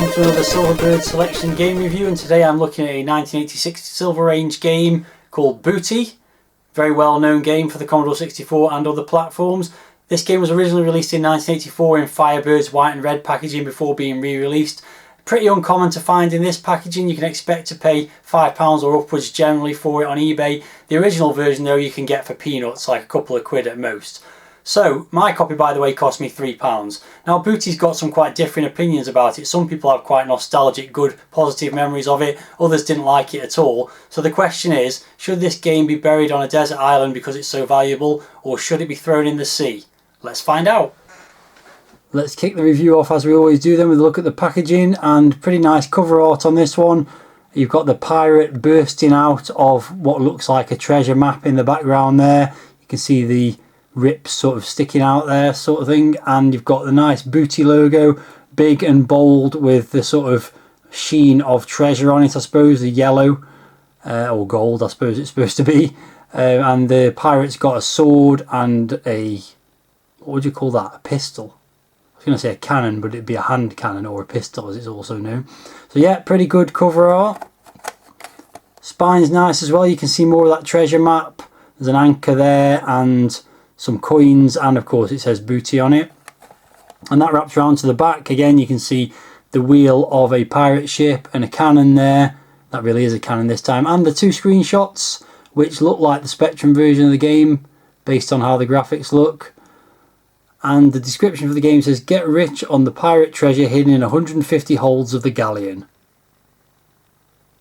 welcome to another Silverbird Selection game review, and today I'm looking at a 1986 Silver Range game called Booty. Very well known game for the Commodore 64 and other platforms. This game was originally released in 1984 in Firebird's white and red packaging before being re-released. Pretty uncommon to find in this packaging. You can expect to pay £5 or upwards generally for it on eBay. The original version though you can get for peanuts, like a couple of quid at most. So, my copy by the way cost me £3. Now Booty's got some quite different opinions about it. Some people have quite nostalgic, good, positive memories of it. Others didn't like it at all. So the question is, should this game be buried on a desert island because it's so valuable, or should it be thrown in the sea? Let's find out. Let's kick the review off as we always do then with a look at the packaging, and pretty nice cover art on this one. You've got the pirate bursting out of what looks like a treasure map in the background there. You can see the rips sort of sticking out there sort of thing, and you've got the nice Booty logo, big and bold with the sort of sheen of treasure on it, I suppose, the yellow or gold I suppose it's supposed to be, and the pirate's got a sword and a, what would you call that, a pistol? I was going to say a cannon, but it'd be a hand cannon or a pistol as it's also known. So yeah, pretty good cover art. Spine's nice as well, you can see more of that treasure map. There's an anchor there and some coins, and of course it says Booty on it. And that wraps around to the back. Again, you can see the wheel of a pirate ship and a cannon there. That really is a cannon this time. And the two screenshots, which look like the Spectrum version of the game, based on how the graphics look. And the description for the game says, get rich on the pirate treasure hidden in 150 holds of the galleon.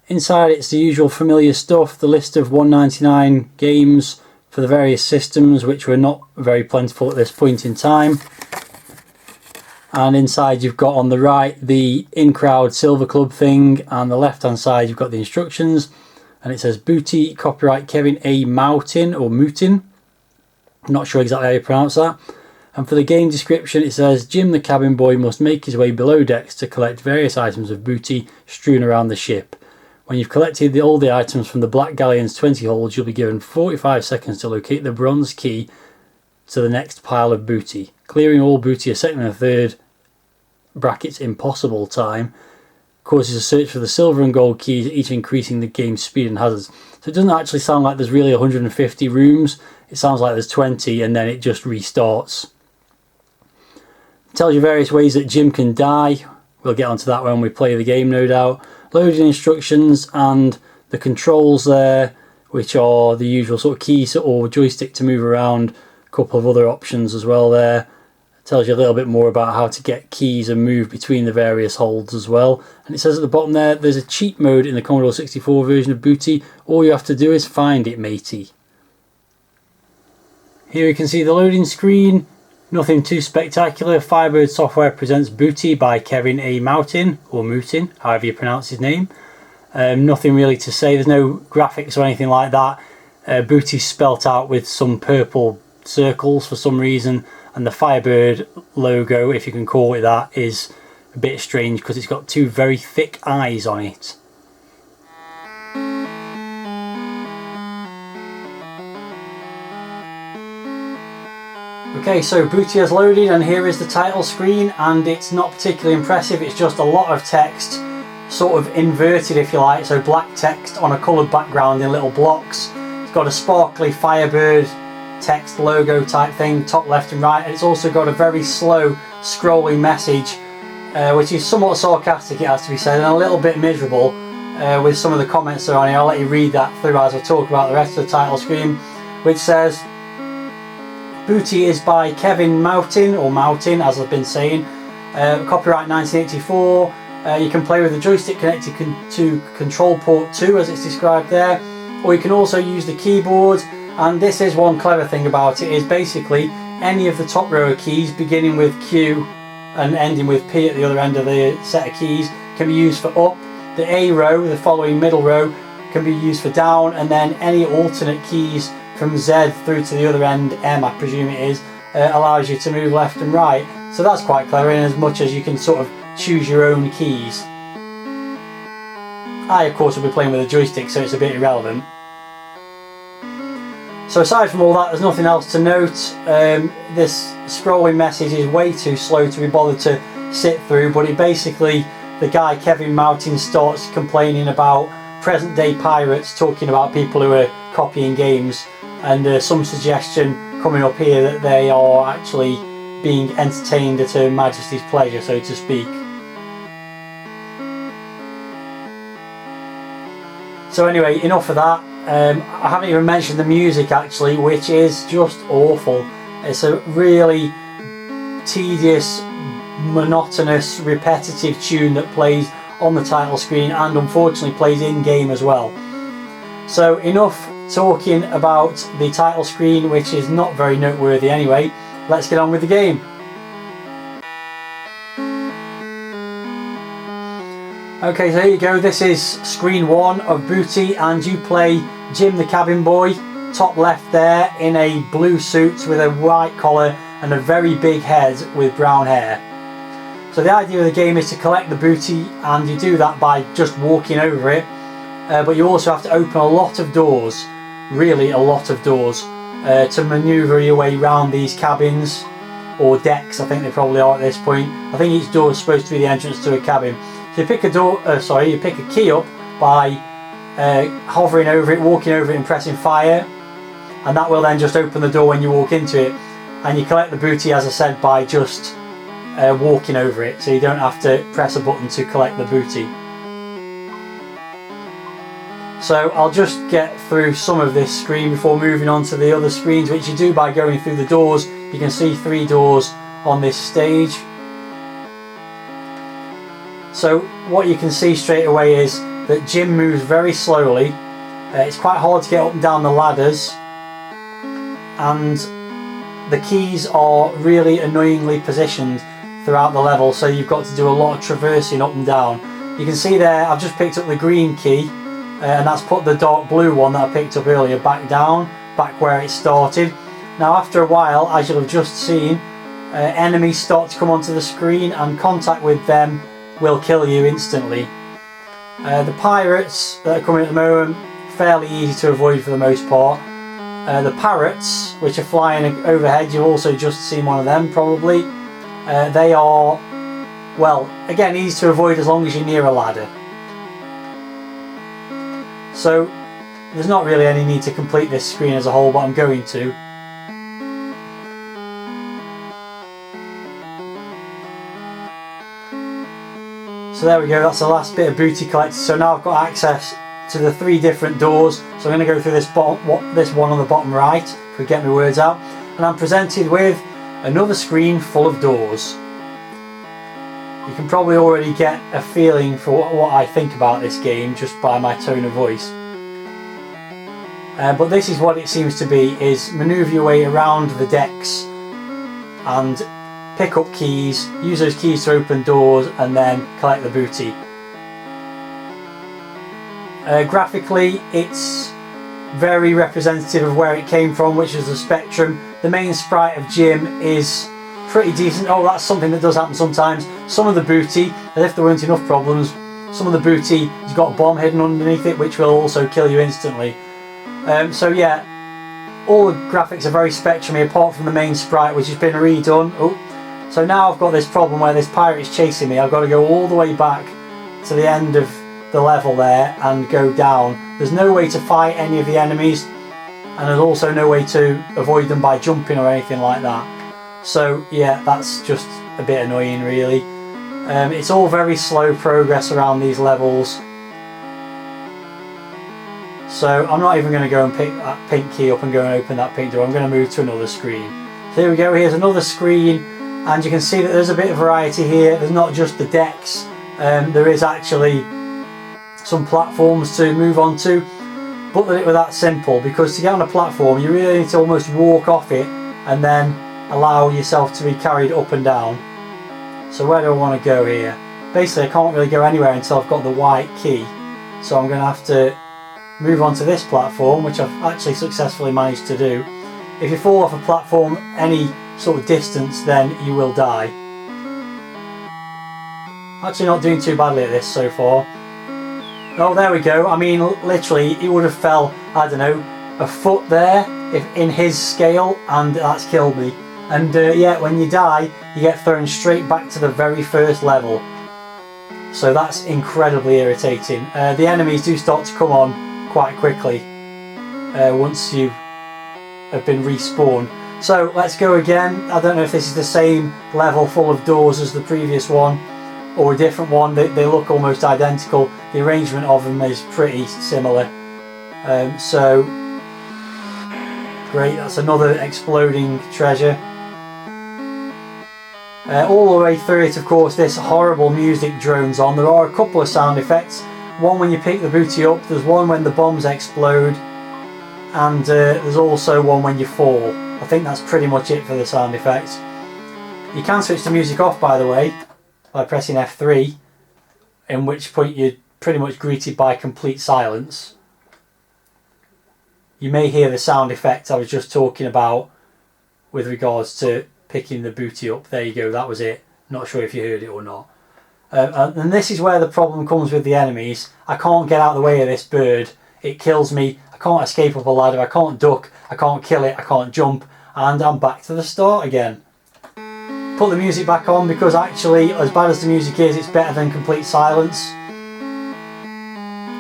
Inside it's the usual familiar stuff, the list of 199 games for the various systems, which were not very plentiful at this point in time. And inside you've got on the right the in-crowd Silver Club thing, and the left hand side you've got the instructions, and it says Booty, copyright Kevin A. Moutin or Moutin. I'm not sure exactly how you pronounce that. And for the game description it says, Jim the cabin boy must make his way below decks to collect various items of booty strewn around the ship. When you've collected all the items from the Black Galleon's 20 holds, you'll be given 45 seconds to locate the bronze key to the next pile of booty. Clearing all booty a second and a third brackets impossible time causes a search for the silver and gold keys, each increasing the game's speed and hazards. So it doesn't actually sound like there's really 150 rooms. It sounds like there's 20 and then it just restarts. It tells you various ways that Jim can die. We'll get onto that when we play the game, no doubt. Loading instructions and the controls there, which are the usual sort of keys or joystick to move around. A couple of other options as well there. It tells you a little bit more about how to get keys and move between the various holds as well. And it says at the bottom there, there's a cheat mode in the Commodore 64 version of Booty. All you have to do is find it, matey. Here you can see the loading screen. Nothing too spectacular. Firebird Software presents Booty by Kevin A. Moutin, or Moutin, however you pronounce his name. Nothing really to say, there's no graphics or anything like that. Booty's spelt out with some purple circles for some reason, and the Firebird logo, if you can call it that, is a bit strange because it's got two very thick eyes on it. Okay, so Booty has loaded and here is the title screen, and it's not particularly impressive. It's just a lot of text, sort of inverted if you like, so black text on a coloured background in little blocks. It's got a sparkly Firebird text logo type thing, top left and right, and it's also got a very slow scrolling message, which is somewhat sarcastic, it has to be said, and a little bit miserable with some of the comments that are on here. I'll let you read that through as I talk about the rest of the title screen, which says, Booty is by Kevin Moutin, or Moutin as I've been saying, copyright 1984. You can play with the joystick connected to control port 2 as it's described there, or you can also use the keyboard. And this is one clever thing about it, is basically any of the top row of keys beginning with Q and ending with P at the other end of the set of keys can be used for up. The A row, the following middle row, can be used for down, and then any alternate keys from Z through to the other end, M I presume it is, allows you to move left and right. So that's quite clever, in as much as you can sort of choose your own keys. I of course will be playing with a joystick, so it's a bit irrelevant. So aside from all that, there's nothing else to note. This scrolling message is way too slow to be bothered to sit through, but it basically the guy Kevin Mountain starts complaining about present day pirates talking about people who are copying games, and some suggestion coming up here that they are actually being entertained at Her Majesty's pleasure, so to speak. So anyway, enough of that. I haven't even mentioned the music actually, which is just awful. It's a really tedious, monotonous, repetitive tune that plays on the title screen and unfortunately plays in game as well. So enough talking about the title screen, which is not very noteworthy anyway. Let's get on with the game. Okay, so here you go. This is screen 1 of Booty, and you play Jim the cabin boy, top left there, in a blue suit with a white collar and a very big head with brown hair. So the idea of the game is to collect the booty, and you do that by just walking over it, but you also have to open a lot of doors, really a lot of doors, to manoeuvre your way around these cabins, or decks I think they probably are at this point. I think each door is supposed to be the entrance to a cabin. So you pick you pick a key up by hovering over it, walking over it and pressing fire, and that will then just open the door when you walk into it, and you collect the booty, as I said, by just walking over it, so you don't have to press a button to collect the booty. So I'll just get through some of this screen before moving on to the other screens, which you do by going through the doors. You can see 3 doors on this stage. So what you can see straight away is that Jim moves very slowly. It's quite hard to get up and down the ladders, and the keys are really annoyingly positioned throughout the level, so you've got to do a lot of traversing up and down. You can see there I've just picked up the green key, and that's put the dark blue one that I picked up earlier back down, back where it started. Now after a while, as you'll have just seen, enemies start to come onto the screen, and contact with them will kill you instantly. The pirates that are coming at the moment, fairly easy to avoid for the most part. The parrots, which are flying overhead, you've also just seen one of them probably. They are, well, again, easy to avoid as long as you're near a ladder. So there's not really any need to complete this screen as a whole, but I'm going to. So there we go, that's the last bit of booty collected. So now I've got access to the 3 different doors. So I'm going to go through this one on the bottom right, if we get my words out. And I'm presented with another screen full of doors. You can probably already get a feeling for what I think about this game just by my tone of voice. But this is what it seems to be, is manoeuvre your way around the decks and pick up keys, use those keys to open doors, and then collect the booty. Graphically, it's very representative of where it came from, which is the Spectrum. The main sprite of Jim is pretty decent. Oh, that's something that does happen sometimes. Some of the booty, as if there weren't enough problems, some of the booty has got a bomb hidden underneath it, which will also kill you instantly. So yeah, all the graphics are very Spectrum-y, apart from the main sprite, which has been redone. Oh, so now I've got this problem where this pirate is chasing me. I've got to go all the way back to the end of the level there and go down. There's no way to fight any of the enemies, and there's also no way to avoid them by jumping or anything like that. So yeah, that's just a bit annoying really. It's all very slow progress around these levels. So I'm not even going to go and pick that pink key up and go and open that pink door. I'm going to move to another screen. So here we go, here's another screen, and you can see that there's a bit of variety here. There's not just the decks, there is actually some platforms to move on to, but that it was that simple, because to get on a platform you really need to almost walk off it and then allow yourself to be carried up and down. So where do I want to go here? Basically I can't really go anywhere until I've got the white key, so I'm going to have to move on to this platform, which I've actually successfully managed to do. If you fall off a platform any sort of distance, then you will die. Actually not doing too badly at this so far. Oh, there we go. I mean, literally, he would have fell, I don't know, a foot there if in his scale, and that's killed me. And yeah, when you die, you get thrown straight back to the very first level. so that's incredibly irritating. The enemies do start to come on quite quickly once you have been respawned. So let's go again. I don't know if this is the same level full of doors as the previous one or a different one. They look almost identical. The arrangement of them is pretty similar. So great, that's another exploding treasure. All the way through it, of course, this horrible music drones on. There are a couple of sound effects. One when you pick the booty up, there's one when the bombs explode, and there's also one when you fall. I think that's pretty much it for the sound effects. You can switch the music off, by the way, by pressing F3, in which point you're pretty much greeted by complete silence. You may hear the sound effect I was just talking about with regards to picking the booty up. There you go, that was it. Not sure if you heard it or not. And this is where the problem comes with the enemies. I can't get out of the way of this bird. It kills me. I can't escape up a ladder. I can't duck. I can't kill it. I can't jump. And I'm back to the start again. Put the music back on because actually, as bad as the music is, it's better than complete silence.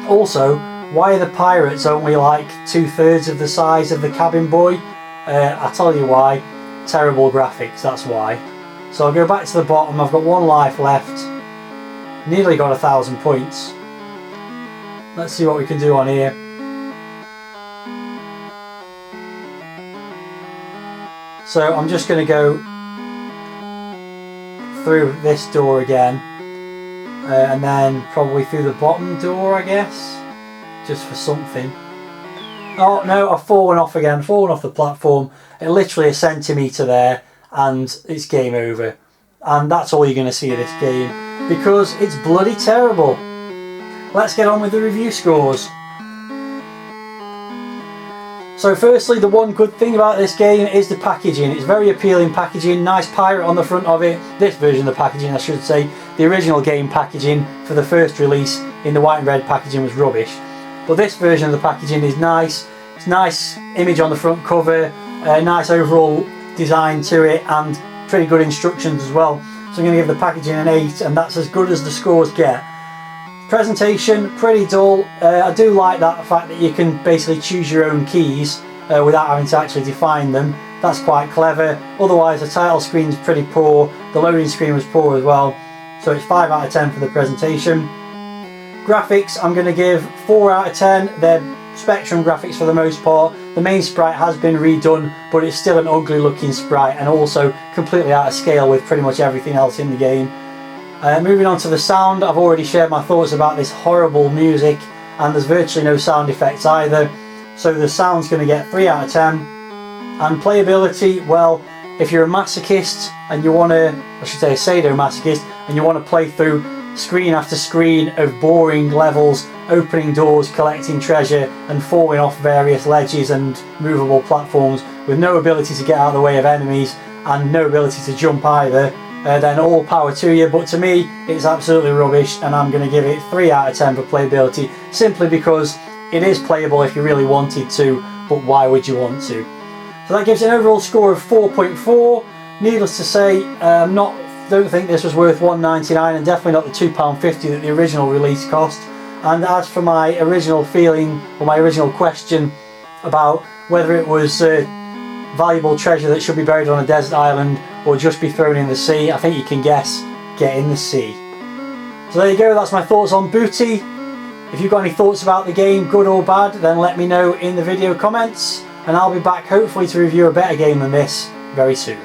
Also, why are the pirates only like 2/3 of the size of the cabin boy? I'll tell you why. Terrible graphics, that's why. So I'll go back to the bottom. I've got 1 life left. Nearly got 1,000 points. Let's see what we can do on here. So I'm just going to go through this door again, and then probably through the bottom door, I guess, just for something. Oh no, I've fallen off again, fallen off the platform. Literally a centimetre there, and it's game over. And that's all you're going to see of this game, because it's bloody terrible. Let's get on with the review scores. So firstly, the one good thing about this game is the packaging. It's very appealing packaging, nice pirate on the front of it. This version of the packaging, I should say. The original game packaging for the first release in the white and red packaging was rubbish. But this version of the packaging is nice. It's a nice image on the front cover, a nice overall design to it, and pretty good instructions as well. So I'm going to give the packaging an 8, and that's as good as the scores get. Presentation, pretty dull. I do like that fact that you can basically choose your own keys without having to actually define them. That's quite clever. Otherwise, the title screen's pretty poor. The loading screen was poor as well. So it's 5 out of 10 for the presentation. Graphics, I'm going to give 4 out of 10. They're Spectrum graphics for the most part. The main sprite has been redone, but it's still an ugly looking sprite, and also completely out of scale with pretty much everything else in the game. Moving on to the sound, I've already shared my thoughts about this horrible music, and there's virtually no sound effects either. So the sound's going to get 3 out of 10. And playability, well, if you're a masochist and you want to, I should say a sadomasochist, and you want to play through screen after screen of boring levels, opening doors, collecting treasure, and falling off various ledges and movable platforms with no ability to get out of the way of enemies and no ability to jump either, then all power to you. But to me, it's absolutely rubbish, and I'm going to give it 3 out of 10 for playability, simply because it is playable if you really wanted to, but why would you want to? So that gives an overall score of 4.4. Needless to say, don't think this was worth £1.99, and definitely not the £2.50 that the original release cost. And as for my original feeling, or my original question about whether it was valuable treasure that should be buried on a desert island or just be thrown in the sea, I think you can guess, get in the sea. So there you go, that's my thoughts on Booty. If you've got any thoughts about the game, good or bad, then let me know in the video comments, and I'll be back hopefully to review a better game than this very soon.